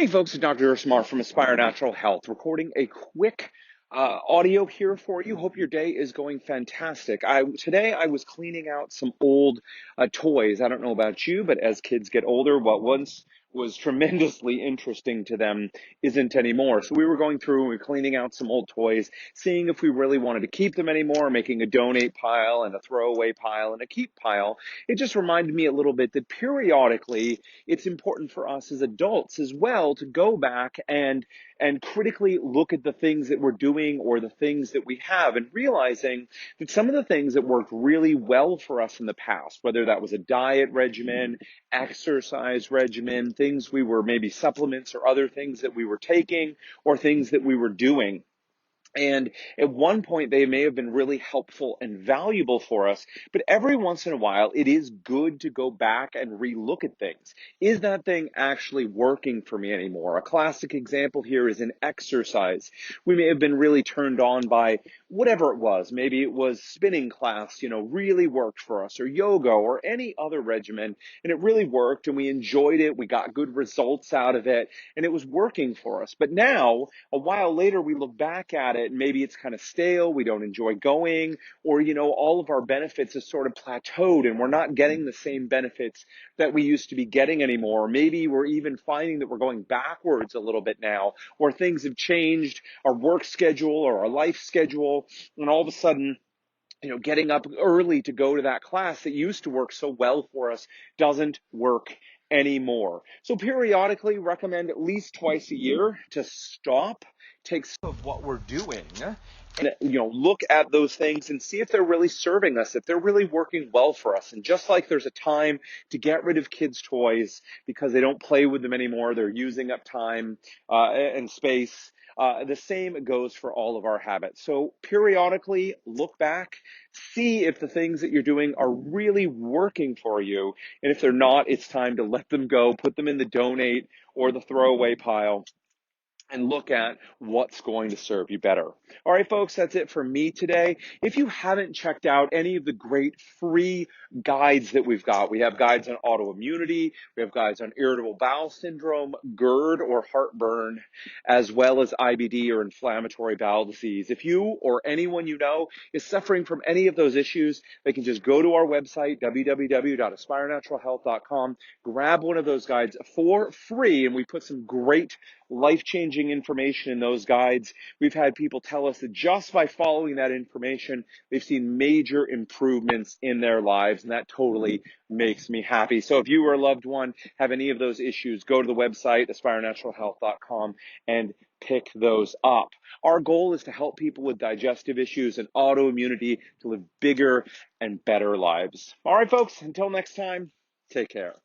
Hey folks, it's Dr. Gerstmar from Aspire Natural Health, recording a quick audio here for you. Hope your day is going fantastic. Today I was cleaning out some old toys. I don't know about you, but as kids get older, what once was tremendously interesting to them isn't anymore. So we were going through and we were cleaning out some old toys, seeing if we really wanted to keep them anymore, making a donate pile and a throwaway pile and a keep pile. It just reminded me a little bit that periodically it's important for us as adults as well to go back and critically look at the things that we're doing or the things that we have, and realizing that some of the things that worked really well for us in the past, whether that was a diet regimen, exercise regimen, things we were maybe supplements or other things that we were taking or things that we were doing. And at one point, they may have been really helpful and valuable for us, but every once in a while, it is good to go back and relook at things. Is that thing actually working for me anymore? A classic example here is in exercise. We may have been really turned on by whatever it was. Maybe it was spinning class, really worked for us, or yoga, or any other regimen, and it really worked, and we enjoyed it. We got good results out of it, and it was working for us. But now, a while later, we look back at it, and maybe it's kind of stale, we don't enjoy going, or, all of our benefits is sort of plateaued, and we're not getting the same benefits that we used to be getting anymore. Maybe we're even finding that we're going backwards a little bit now, or things have changed, our work schedule or our life schedule, and all of a sudden, getting up early to go to that class that used to work so well for us doesn't work anymore. So periodically recommend at least twice a year to stop, take stock of what we're doing, and look at those things and see if they're really serving us, if they're really working well for us. And just like there's a time to get rid of kids' toys because they don't play with them anymore, they're using up time and space. The same goes for all of our habits. So periodically look back, see if the things that you're doing are really working for you. And if they're not, it's time to let them go, put them in the donate or the throwaway pile, and look at what's going to serve you better. All right, folks, that's it for me today. If you haven't checked out any of the great free guides that we've got, we have guides on autoimmunity, we have guides on irritable bowel syndrome, GERD or heartburn, as well as IBD or inflammatory bowel disease. If you or anyone you know is suffering from any of those issues, they can just go to our website, www.aspirenaturalhealth.com, grab one of those guides for free, and we put some great life-changing information in those guides. We've had people tell us that just by following that information, they've seen major improvements in their lives, and that totally makes me happy. So if you or a loved one have any of those issues, go to the website, aspirenaturalhealth.com, and pick those up. Our goal is to help people with digestive issues and autoimmunity to live bigger and better lives. All right, folks, until next time, take care.